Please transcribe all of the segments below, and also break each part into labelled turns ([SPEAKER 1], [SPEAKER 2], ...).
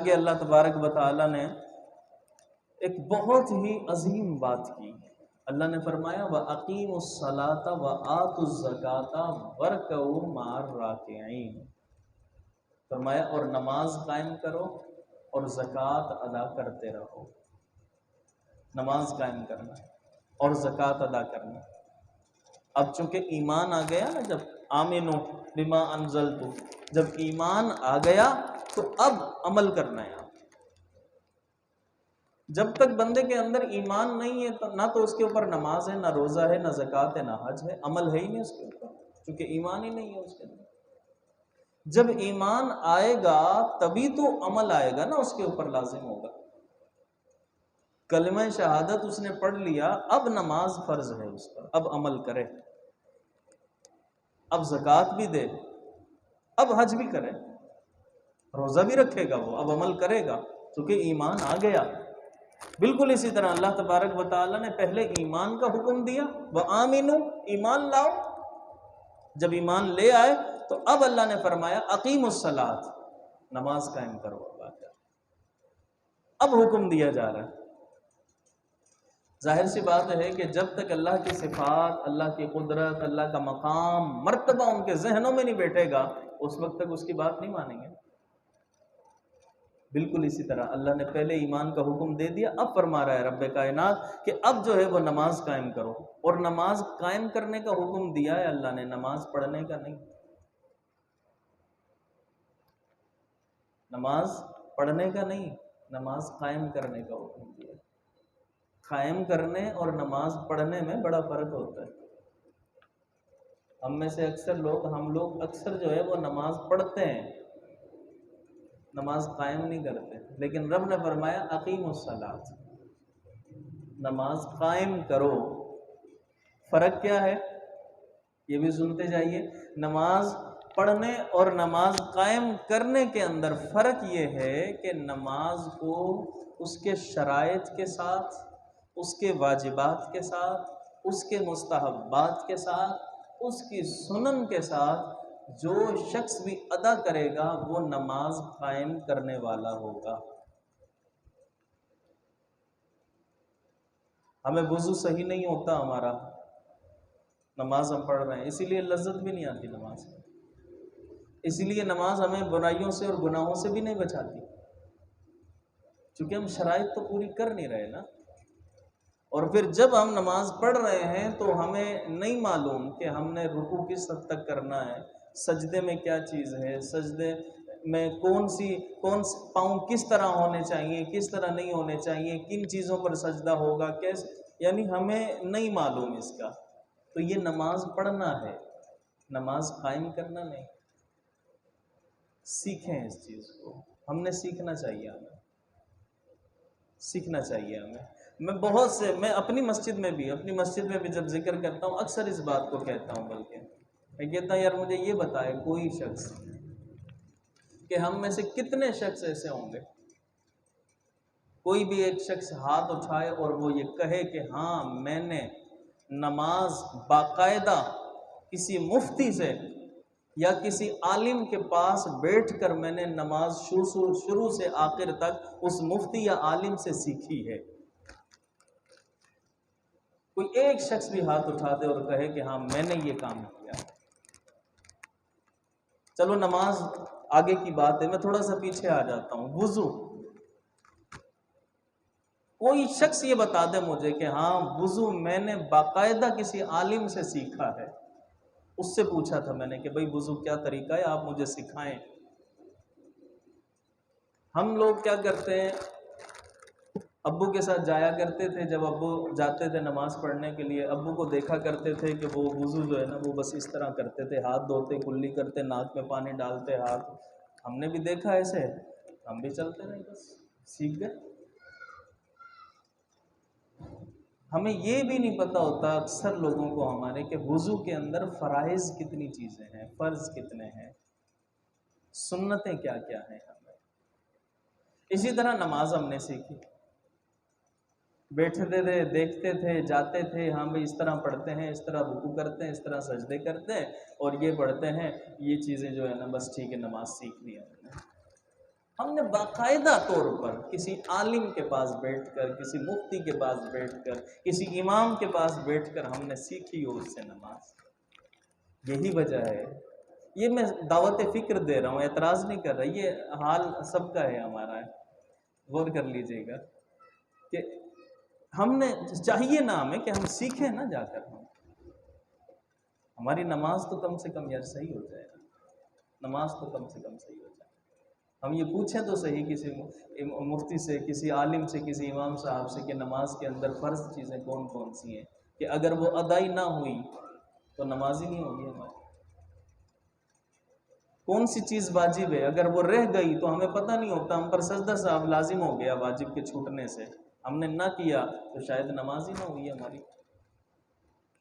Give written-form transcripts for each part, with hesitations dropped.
[SPEAKER 1] آگے اللہ تبارک و تعالیٰ نے ایک بہت ہی عظیم بات کی. اللہ نے فرمایا وَأَقِيمُوا الصَّلَاةَ وَآتُوا الزَّكَاةَ وَارْكَعُوا مَعَ الرَّاكِعِينَ. فرمایا اور نماز قائم کرو اور زکوٰۃ ادا کرتے رہو. نماز قائم کرنا اور زکوٰۃ ادا کرنا. اب چونکہ ایمان آ گیا نا، جب آمنو بما انزلتو، جب ایمان آ گیا تو اب عمل کرنا ہے. جب تک بندے کے اندر ایمان نہیں ہے تو نہ تو اس کے اوپر نماز ہے، نہ روزہ ہے، نہ زکوٰۃ ہے، نہ حج ہے. عمل ہے ہی نہیں اس کے اوپر، کیونکہ ایمان ہی نہیں ہے اس کے اندر. جب ایمان آئے گا تبھی تو عمل آئے گا نا، اس کے اوپر لازم ہوگا. کلمہ شہادت اس نے پڑھ لیا، اب نماز فرض ہے اس پر، اب عمل کرے، اب زکوٰۃ بھی دے، اب حج بھی کرے، روزہ بھی رکھے گا، وہ اب عمل کرے گا کیونکہ ایمان آ گیا. بالکل اسی طرح اللہ تبارک و تعالیٰ نے پہلے ایمان کا حکم دیا، وَآمِنُوا، ایمان لاؤ. جب ایمان لے آئے تو اب اللہ نے فرمایا اقیموا الصلاۃ، نماز قائم کرو. اب حکم دیا جا رہا ہے. ظاہر سی بات ہے کہ جب تک اللہ کی صفات، اللہ کی قدرت، اللہ کا مقام، مرتبہ ان کے ذہنوں میں نہیں بیٹھے گا، اس وقت تک اس کی بات نہیں مانیں گے. بالکل اسی طرح اللہ نے پہلے ایمان کا حکم دے دیا، اب فرما رہا ہے رب کائنات کہ اب جو ہے وہ نماز قائم کرو. اور نماز قائم کرنے کا حکم دیا ہے اللہ نے، نماز پڑھنے کا نہیں. نماز پڑھنے کا نہیں، نماز قائم کرنے کا حکم دیا. قائم کرنے اور نماز پڑھنے میں بڑا فرق ہوتا ہے. ہم میں سے ہم لوگ اکثر جو ہے وہ نماز پڑھتے ہیں، نماز قائم نہیں کرتے. لیکن رب نے فرمایا اقیموا الصلاۃ، نماز قائم کرو. فرق کیا ہے یہ بھی سنتے جائیے. نماز پڑھنے اور نماز قائم کرنے کے اندر فرق یہ ہے کہ نماز کو اس کے شرائط کے ساتھ، اس کے واجبات کے ساتھ، اس کے مستحبات کے ساتھ، اس کی سنن کے ساتھ جو شخص بھی ادا کرے گا وہ نماز قائم کرنے والا ہوگا. ہمیں وضو صحیح نہیں ہوتا ہمارا، نماز ہم پڑھ رہے ہیں، اسی لیے لذت بھی نہیں آتی نماز میں. اسی لیے نماز ہمیں برائیوں سے اور گناہوں سے بھی نہیں بچاتی، چونکہ ہم شرائط تو پوری کر نہیں رہے نا. اور پھر جب ہم نماز پڑھ رہے ہیں تو ہمیں نہیں معلوم کہ ہم نے رکوع کس حد تک کرنا ہے، سجدے میں کیا چیز ہے، سجدے میں کون پاؤں کس طرح ہونے چاہیے، کس طرح نہیں ہونے چاہیے، کن چیزوں پر سجدہ ہوگا، کیسے، یعنی ہمیں نہیں معلوم اس کا. تو یہ نماز پڑھنا ہے، نماز قائم کرنا نہیں. سیکھیں اس چیز کو، ہم نے سیکھنا چاہیے، ہمیں سیکھنا چاہیے. میں اپنی مسجد میں بھی جب ذکر کرتا ہوں اکثر اس بات کو کہتا ہوں. بلکہ میں کہتا ہوں یار مجھے یہ بتائے کوئی شخص کہ ہم میں سے کتنے شخص ایسے ہوں گے، کوئی بھی ایک شخص ہاتھ اٹھائے اور وہ یہ کہے کہ ہاں میں نے نماز باقاعدہ کسی مفتی سے یا کسی عالم کے پاس بیٹھ کر میں نے نماز شروع سے آخر تک اس مفتی یا عالم سے سیکھی ہے. کوئی ایک شخص بھی ہاتھ اٹھا دے اور کہے کہ ہاں میں نے یہ کام کیا. چلو نماز آگے کی بات ہے، میں تھوڑا سا پیچھے آ جاتا ہوں. وضو، کوئی شخص یہ بتا دے مجھے کہ ہاں وضو میں نے باقاعدہ کسی عالم سے سیکھا ہے. اس سے پوچھا تھا میں نے کہ بھئی وضو کیا طریقہ ہے، آپ مجھے سکھائیں. ہم لوگ کیا کرتے ہیں، ابو کے ساتھ جایا کرتے تھے، جب ابو جاتے تھے نماز پڑھنے کے لیے ابو کو دیکھا کرتے تھے کہ وہ وضو جو ہے نا وہ بس اس طرح کرتے تھے، ہاتھ دھوتے، کلی کرتے، ناک میں پانی ڈالتے ہاتھ. ہم نے بھی دیکھا ایسے، ہم بھی چلتے رہے، بس سیکھ گئے. ہمیں یہ بھی نہیں پتہ ہوتا اکثر لوگوں کو ہمارے کہ وضو کے اندر فرائض کتنی چیزیں ہیں، فرض کتنے ہیں، سنتیں کیا کیا ہیں. ہمیں اسی طرح نماز ہم نے سیکھی، بیٹھتے تھے، دیکھتے تھے، جاتے تھے، ہاں بھئی اس طرح پڑھتے ہیں، اس طرح رکوع کرتے ہیں، اس طرح سجدے کرتے ہیں اور یہ پڑھتے ہیں، یہ چیزیں جو ہے نا بس ٹھیک ہے، نماز سیکھ لی ہم نے. ہم نے باقاعدہ طور پر کسی عالم کے پاس بیٹھ کر، کسی مفتی کے پاس بیٹھ کر، کسی امام کے پاس بیٹھ کر ہم نے سیکھی ہو اس سے نماز۔ یہی وجہ ہے، یہ میں دعوت فکر دے رہا ہوں، اعتراض نہیں کر رہا، یہ حال سب کا ہے ہمارا ہے۔ غور کر لیجئے گا کہ ہم نے چاہیے نا ہمیں کہ ہم سیکھیں نا جا کر، ہماری نماز تو کم سے کم یار صحیح ہو جائے، نماز تو کم سے کم صحیح ہو جائے۔ ہم یہ پوچھیں تو صحیح کسی مفتی سے، کسی عالم سے، کسی امام صاحب سے کہ نماز کے اندر فرض چیزیں کون کون سی ہیں، کہ اگر وہ ادائی نہ ہوئی تو نماز ہی نہیں ہوگی ہماری۔ کون سی چیز واجب ہے، اگر وہ رہ گئی تو ہمیں پتہ نہیں ہوتا، ہم پر سجدہ صاحب لازم ہو گیا واجب کے چھوٹنے سے، ہم نے نہ کیا تو شاید نماز ہی نہ ہوئی ہماری۔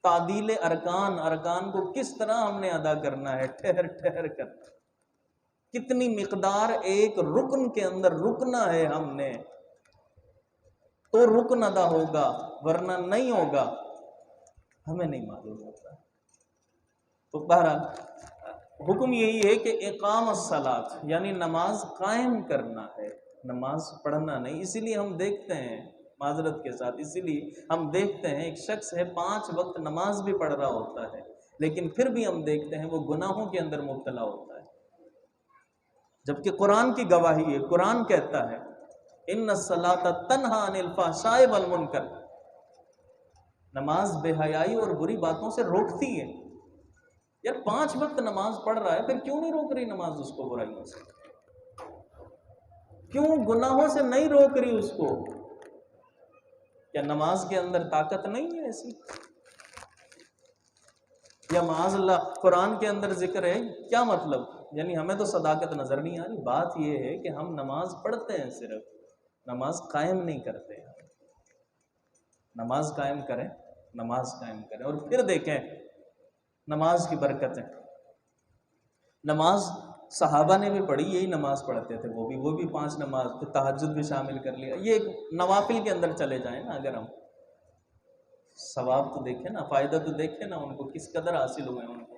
[SPEAKER 1] تعدیل ارکان، ارکان کو کس طرح ہم نے ادا کرنا ہے، ٹھہر ٹھہر کر، کتنی مقدار ایک رکن کے اندر رکنا ہے ہم نے تو رکن ادا ہوگا، ورنہ نہیں ہوگا، ہمیں نہیں معلوم ہوتا۔ تو بہرحال حکم یہی ہے کہ اقام الصلاۃ، یعنی نماز قائم کرنا ہے، نماز پڑھنا نہیں۔ اسی لیے ہم دیکھتے ہیں، معذرت کے ساتھ، اسی لیے ہم دیکھتے ہیں ایک شخص ہے 5 وقت نماز بھی پڑھ رہا ہوتا ہے، لیکن پھر بھی ہم دیکھتے ہیں وہ گناہوں کے اندر مبتلا ہوتا ہے، جبکہ قرآن کی گواہی ہے، قرآن کہتا ہے ان الصلاۃ تنہی عن الفحشاء والمنکر، نماز بے حیائی اور بری باتوں سے روکتی ہے۔ یار 5 وقت نماز پڑھ رہا ہے، پھر کیوں نہیں روک رہی نماز اس کو برائیوں سے؟ کیوں گناہوں سے نہیں روک رہی اس کو؟ کیا نماز کے اندر طاقت نہیں ہے ایسی؟ یا معاذ اللہ قرآن کے اندر ذکر ہے، کیا مطلب؟ یعنی ہمیں تو صداقت نظر نہیں آ رہی۔ بات یہ ہے کہ ہم نماز پڑھتے ہیں، صرف نماز قائم نہیں کرتے ہیں۔ نماز قائم کریں، نماز قائم کریں، اور پھر دیکھیں نماز کی برکتیں۔ نماز صحابہ نے بھی پڑھی، یہی نماز پڑھتے تھے، وہ بھی 5 نماز، پھر تہجد بھی شامل کر لیا۔ یہ ایک نوافل کے اندر چلے جائیں نا، اگر ہم ثواب تو دیکھیں نا، فائدہ تو دیکھیں نا، ان کو کس قدر حاصل ہوئے ان کو۔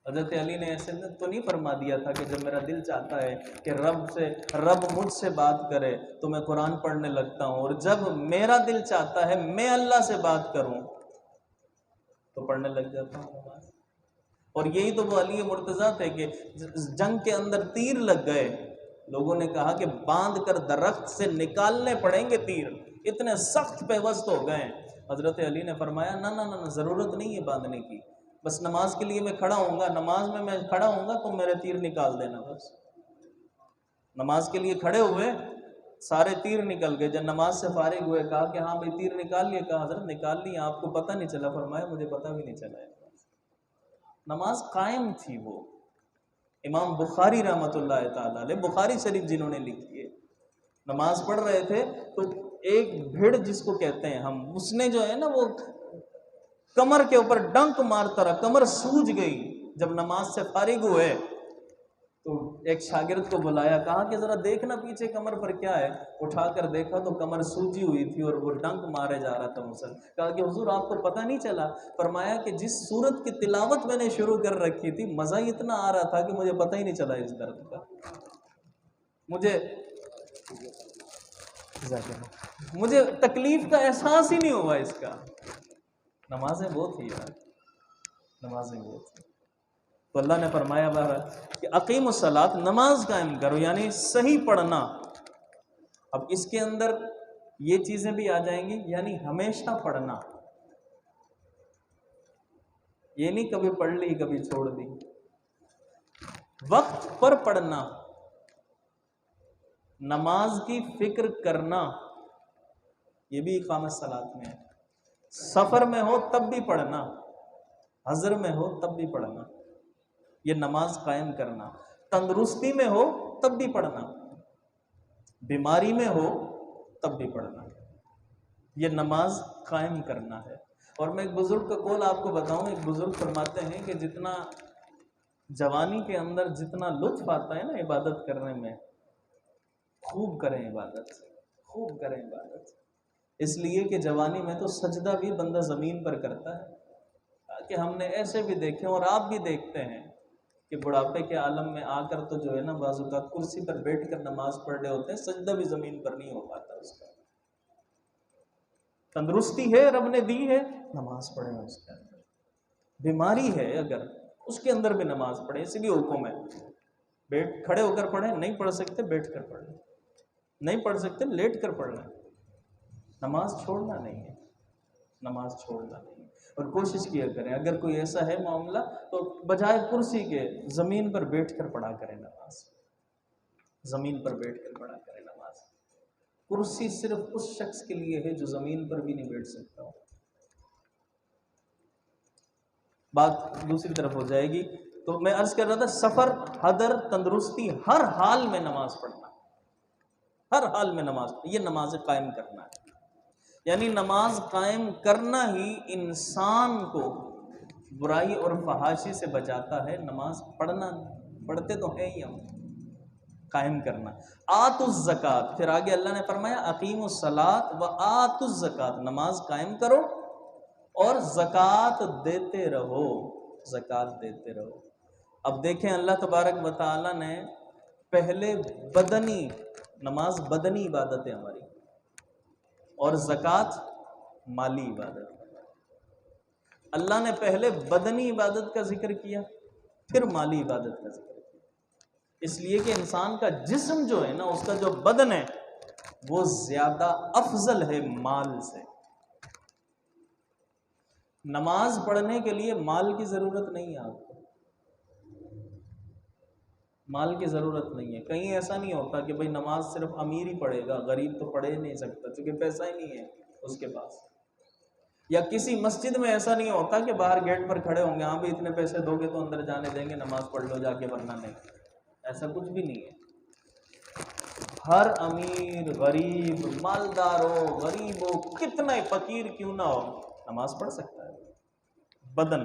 [SPEAKER 1] حضرت علی نے ایسے تو نہیں فرما دیا تھا کہ جب میرا دل چاہتا ہے کہ رب مجھ سے بات کرے تو میں قرآن پڑھنے لگتا ہوں، اور جب میرا دل چاہتا ہے میں اللہ سے بات کروں تو پڑھنے لگ جاتا ہوں نماز۔ اور یہی تو وہ علی مرتضیٰ تھے کہ جنگ کے اندر تیر لگ گئے، لوگوں نے کہا کہ باندھ کر درخت سے نکالنے پڑیں گے تیر، اتنے سخت پیوست ہو گئے۔ حضرت علی نے فرمایا نہ نہ نہ، ضرورت نہیں ہے باندھنے کی، بس نماز کے لیے میں کھڑا ہوں گا، نماز میں کھڑا ہوں گا تو میرے تیر نکال دینا بس۔ نماز کے لیے کھڑے ہوئے، سارے تیر نکل گئے۔ جب نماز سے فارغ ہوئے کہا کہ ہاں بھائی تیر نکال لیے، کہا حضرت نکال لیے، آپ کو پتہ نہیں چلا؟ فرمایا مجھے پتہ بھی نہیں چلا ہے۔ نماز قائم تھی۔ وہ امام بخاری رحمۃ اللہ تعالی علیہ، بخاری شریف جنہوں نے لکھی ہے، نماز پڑھ رہے تھے تو ایک بھیڑ جس کو کہتے ہیں ہم، اس نے جو ہے نا وہ کمر کے اوپر ڈنک مارتا رہا، کمر سوج گئی۔ جب نماز سے فارغ ہوئے تو ایک شاگرد کو بلایا، کہا کہ ذرا دیکھنا پیچھے کمر پر کیا ہے۔ اٹھا کر دیکھا تو کمر سوجی ہوئی تھی اور وہ ڈنک مارے جا رہا تھا مسل۔ کہا کہ حضور آپ کو پتہ نہیں چلا؟ فرمایا کہ جس سورت کی تلاوت میں نے شروع کر رکھی تھی، مزہ ہی اتنا آ رہا تھا کہ مجھے پتہ ہی نہیں چلا اس درد کا۔ مجھے تکلیف کا احساس ہی نہیں ہوا اس کا۔ نمازیں وہ تھی یار، نمازیں وہ تھی۔ تو اللہ نے فرمایا بہرحال کہ اقیم الصلاۃ، نماز قائم کرو، یعنی صحیح پڑھنا۔ اب اس کے اندر یہ چیزیں بھی آ جائیں گی، یعنی ہمیشہ پڑھنا، یہ نہیں کبھی پڑھ لی کبھی چھوڑ دی۔ وقت پر پڑھنا، نماز کی فکر کرنا، یہ بھی اقامت الصلاۃ میں ہے۔ سفر میں ہو تب بھی پڑھنا، حضر میں ہو تب بھی پڑھنا، یہ نماز قائم کرنا۔ تندرستی میں ہو تب بھی پڑھنا، بیماری میں ہو تب بھی پڑھنا، یہ نماز قائم کرنا ہے۔ اور میں ایک بزرگ کا قول آپ کو بتاؤں، ایک بزرگ فرماتے ہیں کہ جتنا جوانی کے اندر جتنا لطف آتا ہے نا عبادت کرنے میں، خوب کریں عبادت، خوب کریں عبادت، اس لیے کہ جوانی میں تو سجدہ بھی بندہ زمین پر کرتا ہے، کہ ہم نے ایسے بھی دیکھے اور آپ بھی دیکھتے ہیں کہ بڑھاپے کے عالم میں آ کر تو جو ہے نا بعض اوقات کرسی پر بیٹھ کر نماز پڑھ رہے ہوتے ہیں، سجدہ بھی زمین پر نہیں ہو پاتا اس کا۔ تندرستی ہے رب نے دی ہے، نماز پڑھیں اس کے اندر۔ بیماری ہے اگر، اس کے اندر بھی نماز پڑھیں، اسی لیے حکم ہے بیٹھ کھڑے ہو کر پڑھیں، نہیں پڑھ سکتے بیٹھ کر پڑھ لیں، نہیں پڑھ سکتے لیٹ کر پڑھ لیں۔ نماز چھوڑنا نہیں ہے، نماز چھوڑنا نہیں ہے۔ اور کوشش کیا کریں اگر کوئی ایسا ہے معاملہ تو بجائے کرسی کے زمین پر بیٹھ کر پڑھا کریں نماز، زمین پر بیٹھ کر پڑھا کریں نماز۔ کرسی صرف اس شخص کے لیے ہے جو زمین پر بھی نہیں بیٹھ سکتا ہو۔ بات دوسری طرف ہو جائے گی، تو میں عرض کر رہا تھا سفر، حضر، تندرستی، ہر حال میں نماز پڑھنا، ہر حال میں نماز پڑھنا، یہ نماز قائم کرنا ہے۔ یعنی نماز قائم کرنا ہی انسان کو برائی اور فحاشی سے بچاتا ہے۔ نماز پڑھنا، پڑھتے تو ہیں ہی ہم، قائم کرنا۔ آتوا الزکوٰۃ، پھر آگے اللہ نے فرمایا اقیموا الصلاۃ وآتوا الزکوٰۃ، نماز قائم کرو اور زکوٰۃ دیتے رہو، زکوٰۃ دیتے رہو۔ اب دیکھیں اللہ تبارک و تعالیٰ نے پہلے بدنی، نماز بدنی عبادت ہے ہماری، اور زکوٰۃ مالی عبادت۔ اللہ نے پہلے بدنی عبادت کا ذکر کیا، پھر مالی عبادت کا ذکر کیا، اس لیے کہ انسان کا جسم جو ہے نا، اس کا جو بدن ہے وہ زیادہ افضل ہے مال سے۔ نماز پڑھنے کے لیے مال کی ضرورت نہیں ہے آپ کو، مال کی ضرورت نہیں ہے۔ کہیں ایسا نہیں ہوتا کہ بھئی نماز صرف امیر ہی پڑھے گا، غریب تو پڑھ ہی نہیں سکتا چونکہ پیسہ ہی نہیں ہے اس کے پاس۔ یا کسی مسجد میں ایسا نہیں ہوتا کہ باہر گیٹ پر کھڑے ہوں گے، ہاں بھی اتنے پیسے دو گے تو اندر جانے دیں گے، نماز پڑھ لو جا کے ورنہ نہیں، ایسا کچھ بھی نہیں ہے۔ ہر امیر، غریب، مالدار ہو، غریب ہو، کتنا ہی فقیر کیوں نہ ہو، نماز پڑھ سکتا ہے۔ بدن